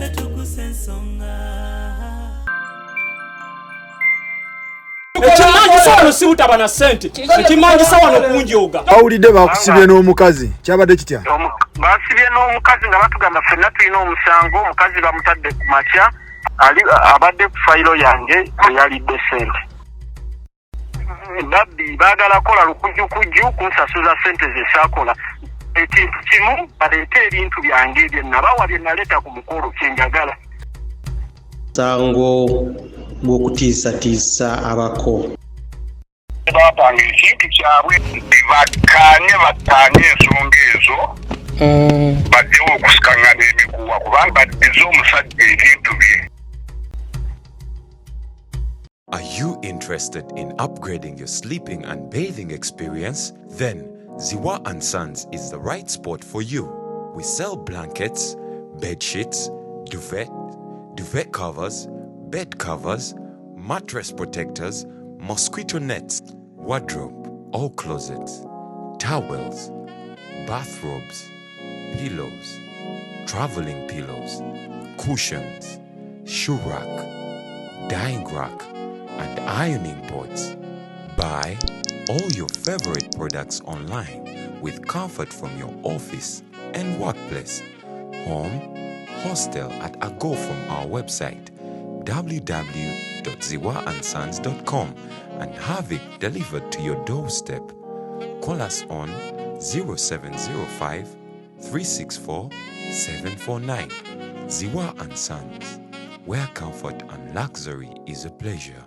Tuggussa Enssonga. Ekimangisa wano siwutaba na ssente. Ekimangisa wano kunjoga. Bawulidde bakusibye n'omukazi. Kyabadde kitya? Basibye n'omukazi nga batugamba ffenna tulina omusango, omukazi bamutadde ku makya, abadde ku fayiro yange eyalidde ssente. Babbi baagala kola lukujjukujju kunsasuza ssente ze saakola. Ekintu kimu baleete ebintu byange bye nabawa bye naleeta ku mukolo kye njagala. Sango gw'okutiisatiisa abako. Baapanga ekintu kyabwe bakkaanye ensonga ezo baddewo okusikangana emiguwa kubanga baddiza omusajja ebintu bye. Are you interested in upgrading your sleeping and bathing experience? Then Ziwa & Sons is the right spot for you. We sell blankets, bed sheets, duvet covers, bed covers, mattress protectors, mosquito nets, wardrobe or closets, towels, bathrobes, pillows, traveling pillows, cushions, shoe rack, dyeing rack, and ironing boards. Buy all your favorite products online with comfort from your office and workplace, home, hostel at a go from our website www.ziwaansons.com and have it delivered to your doorstep. Call us on 0705 364 749. Ziwa & Sons, where comfort and luxury is a pleasure.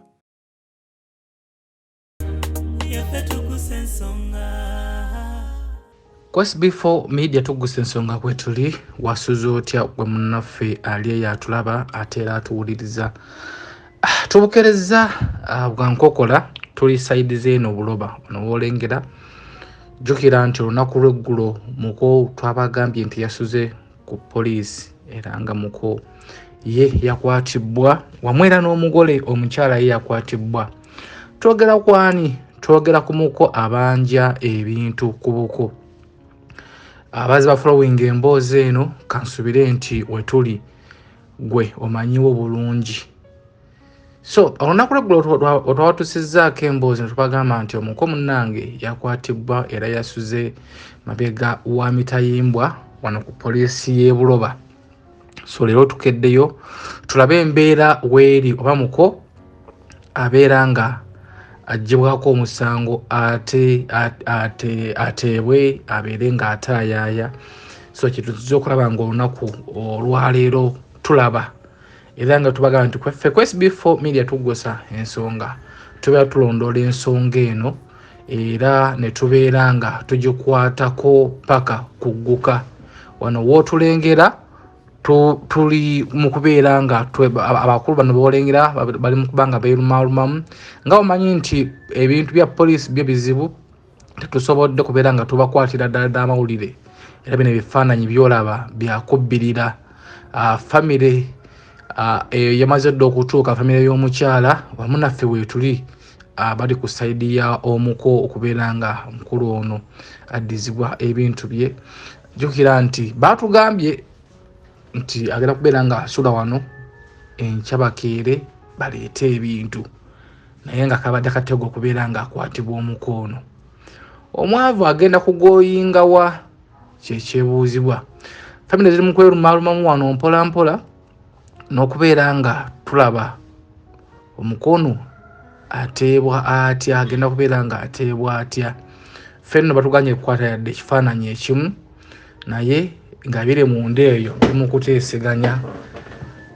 SB4 Media Tuggussa Enssonga kwetuli wasuze otya gwe munnaffe ali yatulaba ate era atuwuliriza. Tubukereza bwa nkokola tuli side zeno buloba ono wolengera jukira nti olunaku lw'eggulo Muko twabagambye nti yasuze ku poliisi era nga Muko ye yakwatibwa wamwera n'omugole omukyala ye yakwatibwa. Twogera kwani? Twogera ku Muko Abanja Ebintu ku Buko. Abazi ba following emboozi eno kansubire nti wetuli gwe omanyiwo bulungi. So olunaku lw'eggulo otwatusizzaako emboozi ne tubagamba nti Omuko munnange yakwatibwa era yasuze mabega wa Mitayimbwa wano ku poliisi y'e Buloba. So leero tukeddeyo tulabe embeera weeri oba Muko abeera nga ajibwako omusango ateebwe abeere nga ataayaaya. So kintu tuzze okulaba nga olunaku olwaleero tulaba era nga tubagamba nti kweffe ku SB4 Media Tuggussa Enssonga tubeera tulondoola ensonga eno era ne tubeera nga tugikwatako paka kugguka. Wano wootulengera tuli mu kubeera nga abakulu bano boolengera bali mu kubanga beerumaalumamu nga omanyi nti ebintu bya poliisi byo bizibu tetusobodde kubeera nga tubakwatira ddala amawulire era bino ebifaananyi byolaba byakubbirira famire yamaze dda okutuuka famire y'omukyala wamu naffe weetuli bali ku sayidi ya Omuko okubeera nga mukulu ono addizibwa ebintu bye. Jjukira nti baatugambye nti agenda kubeera nga asula wano enkya bakeere baleete ebintu naye nga kabadde katego okubeera nga akwatibwa Omuko ono. Omwavu agenda kugoyinga wa kyekyebuuzibwa. Famire ziri mu kwerumaalumamu wano mpola mpola n'okubeera nga tulaba Omuko ono ateebwa atya, agenda kubeera nga ateebwa atya. Ffenno batuganye kukwata yadde ekifaananyi ekimu naye nga biri munda eyo mu kuteeseganya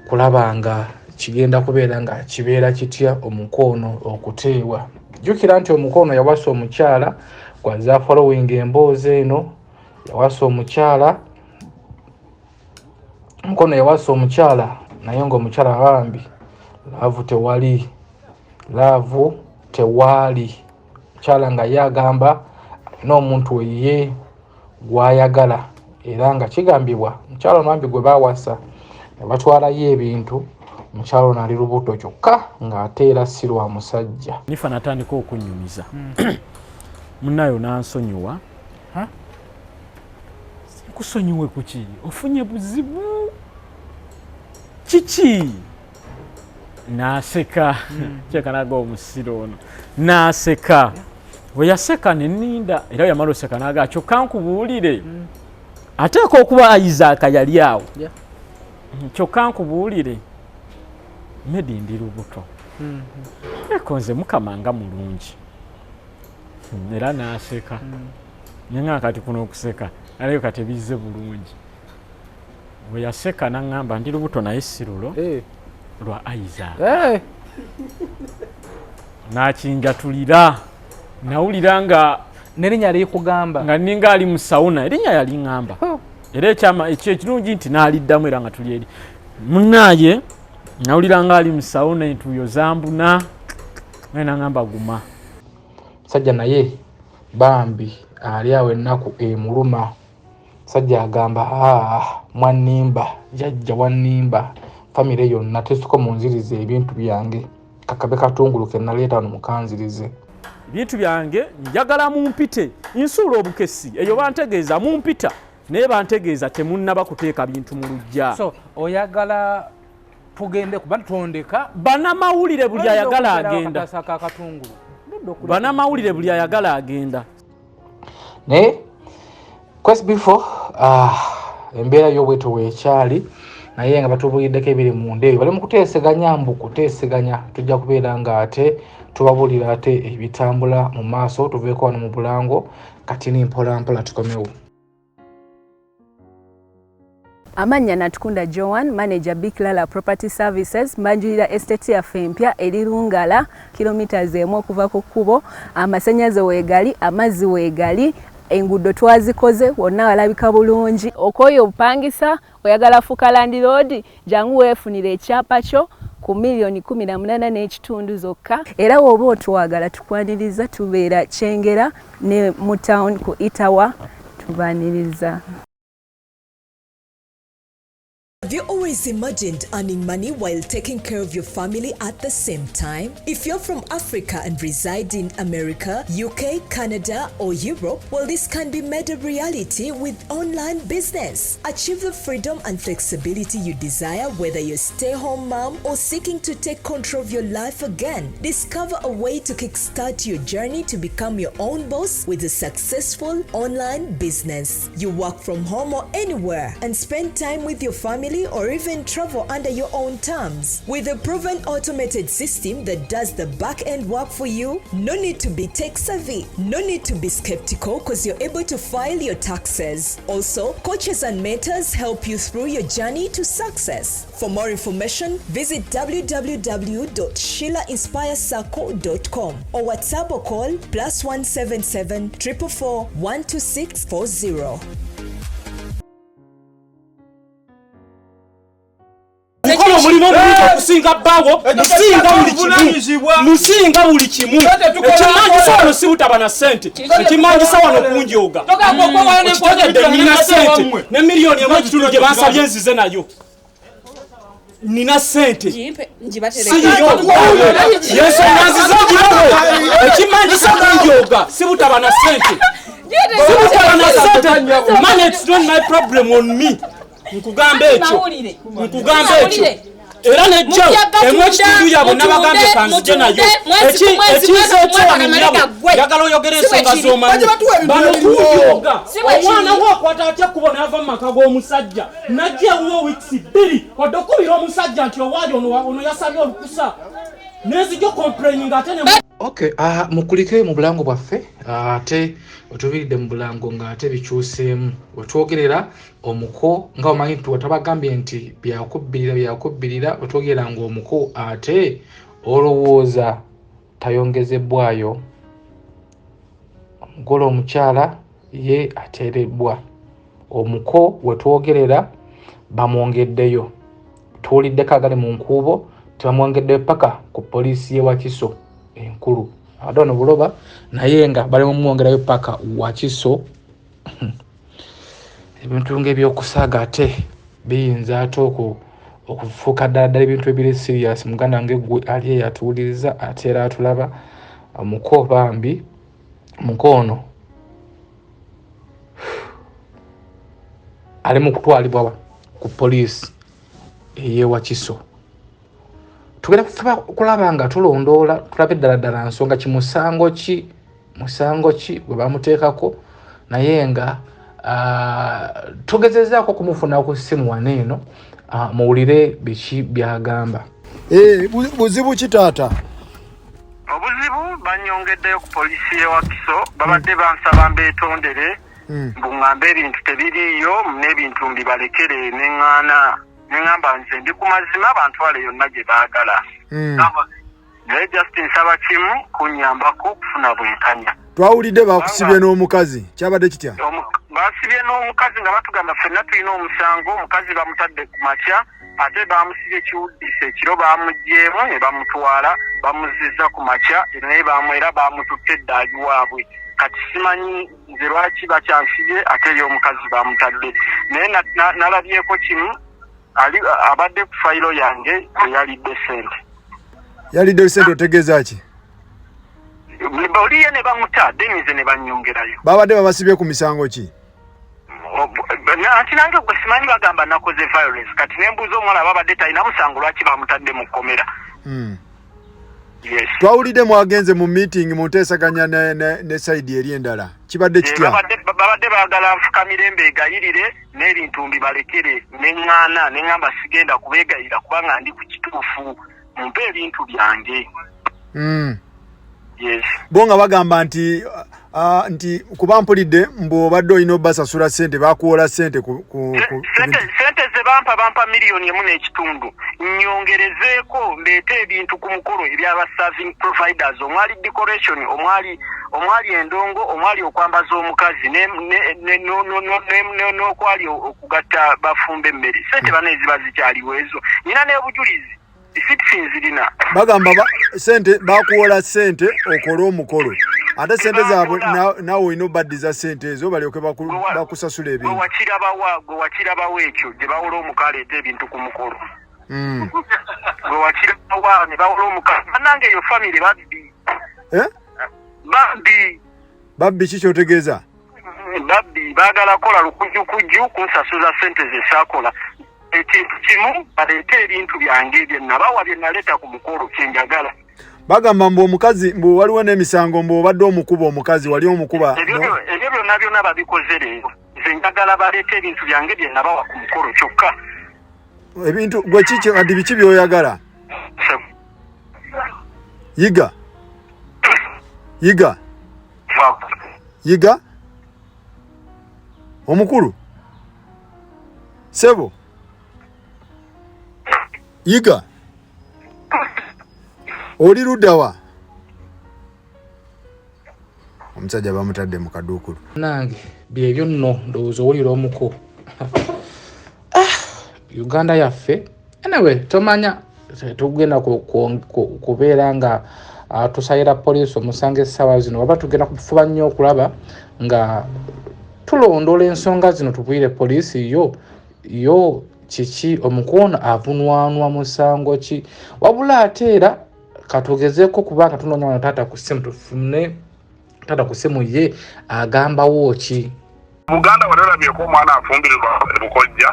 kulaba nga kigenda kubeera nga kibeera kitya Omuko ono okuteebwa. Jjukira nti Omuko ono yawasa omukyala gwaza following emboozi eno yawasa omukyala Omuko ono yawasa omukyala naye ng'omukyala bambi laavu tewaali mukyala nga ye agamba n'omuntu weye gwayagala era nga kigambibwa mukyala ono gwe baawasa ne batwalayo ebintu mukyala ono ali lubuto kyokka ng'ate si lwa musajja. Nifa natandika okunnyumiza munnayo n'ansonyiwa. Kusonyiwe kuki? Ofunye buzibu. Chichi naseka kyekanaga omusiro ono naseka we yaseka neninda era yamalo seka naga kyokka nkubuulire ateeka okuba Isaac yali awo kyokka nkubuulire Medi ndi lubuto ekonze Mukama nga mulungi era naseka nenga kati kuno okuseka alayo kati bize bulungi we yaseka nangamba ndi lubuto naye sirulo lwa Isaac nakinjatulira nawulira nga nerinya ali kugamba nga ninga ali mu sauna erinya yali ngamba era ekyo ekirungi nti naaliddamu era nga tuli eri munnaye nawulira nga ali mu sauna entuyo zambuna naye ngamba guma sajja naye bambi ali awo ennaku emuluma sajja agamba mwanimba jajja wanimba famire yonna tesuka munzirize ebintu byange kakabe katunguluke naleeta wano mukanzirize ebintu byange njagala mumpite nsuula obukesi eyo bantegeeza mumpita naye bantegeeza temunnaba kuteeka bintu mu lujja so oyagala tugende kuba tondeka banamawulire buli ayagala agenda banamawulire buli ayagala agenda ne SB4 embeera y'obweto weekyali naye nga batubuliddeko ebiri munda ebyo bali mu kuteeseganya kuteeseganya tujja kubeera nga ate tubabulira ate ebitambula mu maaso tuveeko wano mu Bulango kati ni mpolampola tukomewo. Amanya Natukunda Joan, manager Biklala Property Services, mbanjulira estate ya Fempya eri Lungala kilometers emu okuva ku kkubo, amasanyaze weegali, amazzi weegali, enguudo twazikoze wonna walabika bulungi. Okoyo opangisa oyagala fuka Land Road jangu weefunire ekyapa kyo ku $1,18,000 n'ekitundu zokka. Era woba otwagala tukwaniriza tubeera Kyengera ne mu town ku Itawa tubaniriza. Have you always imagined earning money while taking care of your family at the same time? If you're from Africa and reside in America, UK, Canada, or Europe, well, this can be made a reality with online business. Achieve the freedom and flexibility you desire, whether you're a stay-home mom or seeking to take control of your life again. Discover a way to kickstart your journey to become your own boss with a successful online business. You work from home or anywhere and spend time with your family or even travel under your own terms. With a proven automated system that does the back-end work for you, no need to be tech savvy, no need to be skeptical because you're able to file your taxes. Also, coaches and mentors help you through your journey to success. For more information, visit www.sheilainspirecircle.com or WhatsApp or call +177 444 12640. Mukono mulimo omuntu okusinga bbawo musinga buli kimu ekimangisa wano si butaba na ssente ekimangisa wano kunjoga nina ssente ne miliyoni emu ekitundu gye bansabye nzize nayo nina ssente yensonga nzize girawo ekimangisa kunjoga si butaba na ssente money it's not my problem on me. Nkugamba ekyo era nejjo emwekitundu yabo nabagambye kanzije nayo yagala oyogera ensonga z'omanyi bano kuyoga omwana wakwata atya kubona ava mu maka g'omusajja najjewo weeks 2 wadde okubira omusajja nti owaali ono yasabye olukusa nezijjo complaining ate ne okay mukulike mu Bulango bwaffe ate otubiridde mu Bulango ng'ate bikyuseemu wetwogerera Omuko nga omanyi tuwatabagambye nti byakubbirira wetwogerera ng'Omuko ate olowooza tayongezebwayo omugole omukyala ye ateerebbwa Omuko wetwogerera bamwongeddeyo tuwuliddeko agali mu nkuubo tebamwongeddeyo paka ku poliisi y'e Wakiso enkulu adono buloba naye nga bali mu mwongerayo paka Wakiso ebintu ng'ebyokusaaga ate biyinza ate okufuuka ddala ebintu ebiri serious muganda ng'eggwe ali eyatuwuliriza ate era atulaba Muko bambi mukono ali mu kutwalibwa ku poliisi eyewakiso tugenda kufuba kulaba nga tulondoola tulabe ddala nsonga ki musango ki bwe bamuteekako naye nga tugezezaako kumufuna ku ssimu wano eno muwulire biki byagamba. Buzibu ki taata? Obuzibu banyongeddeyo ku poliisi y'ewakiso babadde bansaba mbeetondere mbuŋŋambe ebintu tebiriiyo n'ebintu mbibalekere neŋŋamba nze ndi ku mazima bantwale yonna gye baagala naye just nsaba kimu kunnyambako okufuna bwenkanya. Twawulidde bakusibye n'omukazi kyabadde kitya? Basibye n'omukazi nga batugamba ffenna tulina omusango omukazi bamutadde ku makya ate bamusibye ekiwuddisa ekiro bamuggyemu ne bamutwala bamuzizza ku makya naye era bamututte eddaagi waabwe kati simanyi nze lwaki bakyansibye ate eri omukazi bamutadde naye nalabyeko kimu abadde ku fayiro yange eyalidde sente. Yalidde sente otegeeza ki? Oliye ne bamuta denize ne bannyongerayo. Babadde babasibye ku misango ki? Ati nange gwe simanyi bagamba nakoze violence kati nembuuza omwala babadde talina musango lwaki bamutadde mu kkomera. Yes. Twawulidde mwagenze mu meeting muteesaganya ne side eri endala kibadde kitya? Babadde baagala nfuka mirembe egayirire n'ebintu mbibalekere neŋŋamba sigenda kubeegayira kubanga ndi ku kituufu mumpe ebintu byange. Yes. Bonga bagamba nti kuba mpulidde mbu obadde olina obbasasula sente bakuwola sente sente ze bampa miliyoni 1.5 nnyongerezeeko ndeete ebintu ku mukolo ebyaba serving providers omwali decoration omwali endongo omwali okwambaza omukazi n'okwali okugatta bafumba emmere sente bane eziba zikyaliwo ezo nina n'ebujulizi zirina bagamba sente bakuwola sente okole omukolo ate sente zaabwe nawe olina obaddiza sente ezo balyoke bakusasula ebintu. Gwe wakirabawo ekyo gye bawola omukalo ete ebintu ku mukolo. Gwe wakirabawo ne bawola omukalo bannange eyo famire babbi ki kyotegeeza? Babbi baagala kola lukujjukujju kunsasuza sente ze saakola ekintu kimu baleete ebintu byange bye nabawa bye naleta ku mukolo kyenjagala. Bagamba mbu omukazi mbu waliwo n'emisango mbu obadde omukuba omukazi wali omukuba. Ebyo byonna babikoze leero nze njagala baleete ebintu byange bye nabawa ku mukolo kyokka. Ebintu gwe kiki kati biki by'oyagala? Yiga omukulu sebo yiga oli luddawa omusajja bamutadde mu kaduukulu nange byebyo nno ndowooza owulira omuko Uganda yaffe anyway tomanya tugenda kubeera nga tusayira poliisi omusango essaawa zino waba tugenda kufuba nnyo okulaba nga tulondoola ensonga zino tubwire poliisi yo kiki omukono avunwanwa musango ki wabula ate era katugezeeko kubanga tunoonya wano taata ku ssimu tufune taata ku ssimu ye agambawo ki. Buganda wali olabyeko omwana afumbirirwa Bukojja.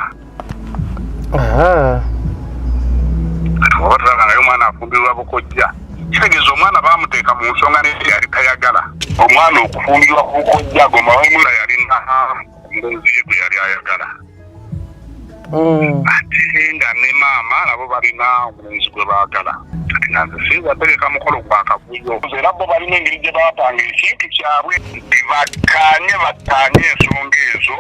Oba tulaba naye omwana afumbirirwa Bukojja kitegeeza omwana baamuteeka mu nsonga naye yali tayagala omwana okufumbirwa ku Bukojja gomawemula yalina mboozi ye gwe yali ayagala. Ate nga ne maama nabo balina omulenzi gwe baagala kati nga nze sinza tegeka mukolo gwa kavuyo era bo balina engeri gye baapanga ekintu kyabwe nti bakkaanye ensonga ezo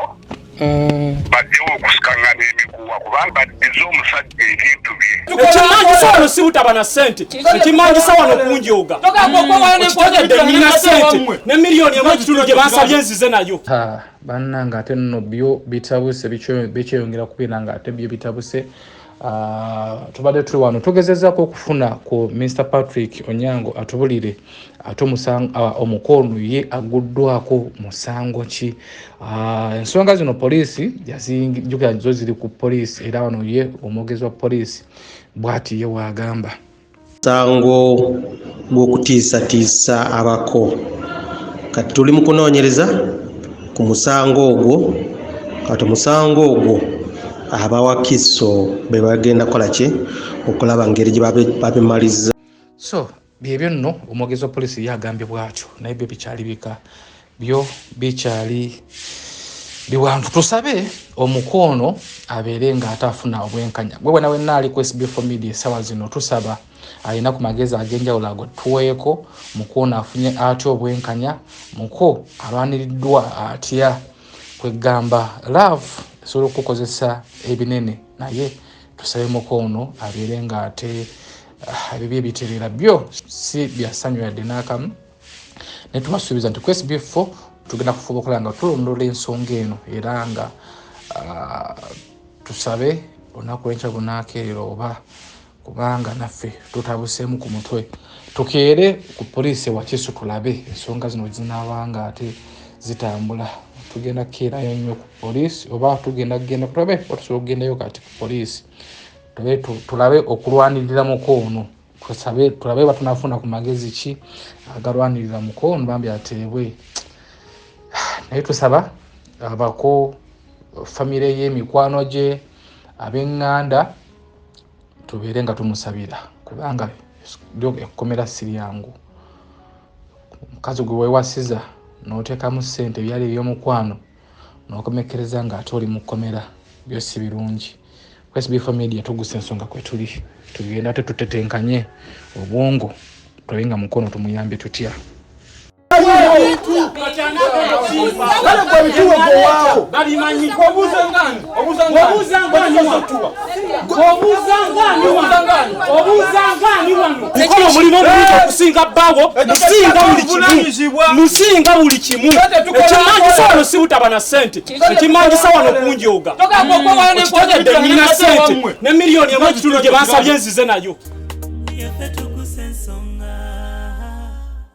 baddewo okusikangana emiguwa kubanga baddiza omusajja ebintu bye ekimangisa wano siwutaba na sente ekimangisa wano kunjoga okitegedde nina sente ne miliyoni 1.5 gye bansabye nzize nayo bannanga ate nno byo bitabuse bikyeyongera kubeera nga ate byo bitabuse tubadde tuli wano tugezezaako okufuna ku Mr. Patrick Onyango atubulire ate omukono ye aguddwako musango ki. Ensonga zino poliisi yazijjukira zo ziri ku poliisi era wano ye omwogezi wa poliisi bw'ati ye waagamba. Musango gw'okutiisatiisa abako kati tuli mu kunoonyereza ku musango ogwo kati musango ogwo abawakiso be bagenda kola ki okulaba ngeri gye babimaliza. So byebyo nno omwogezi wa poliisi yagambye bwatyo naye byo bikyalibika byo bikyali biwanvu. Tusabe omukono abeere nga atafuna obwenkanya bwe bwana wenna ali ku SB4 Media sawa zino tusaba alina ku magezi ag'enjawulo agotuweeko mukono afunye atya obwenkanya muko alwaniriddwa atya kwegamba love esobola okukozesa ebinene naye tusabe mukono abeere nga ate ebibye biterera byo si byasanyu yadde n'akamu ne tubasuubiza nti ku SB4 tugenda kufuba okulaba nga tulondola ensonga eno era nga tusabe olunaku lw'enkya lunaakeerera oba kubanga naffe tutabuseemu ku mutwe tukeere ku poliisi Wakiso tulabe ensonga zino zinaabanga ate zitambula. Tugenda kukeerayo nnyo ku poliisi oba tugenda tulabe tusobola okugendayo kati ku poliisi tulabe okulwanirira mukono tulabe batunafuna ku magezi ki agalwanirira mukono bambi ateebwe. Naye tusaba abako famire y'emikwano gye ab'eŋŋanda tubeere nga tumusabira kubanga ekkomera si lyangu. Omukazi gwe weewasiza n'oteekamu ssente byali eby'omukwano n'okomekereza nga ate oli mu kkomera byo si birungi. SB4 Media Tuggussa Enssonga kwe tuli tugenda tutetenkanye obwongo tulabe nga mukono tumuyambe tutya. Musinga buli kimu ekimangisa wano si butaba na ssente ekimangisa wano kunjoga okitegedde nina ssente ne miliyoni emwe ekitulu gye bansabye nzize nayo. Tuggussa Enssonga.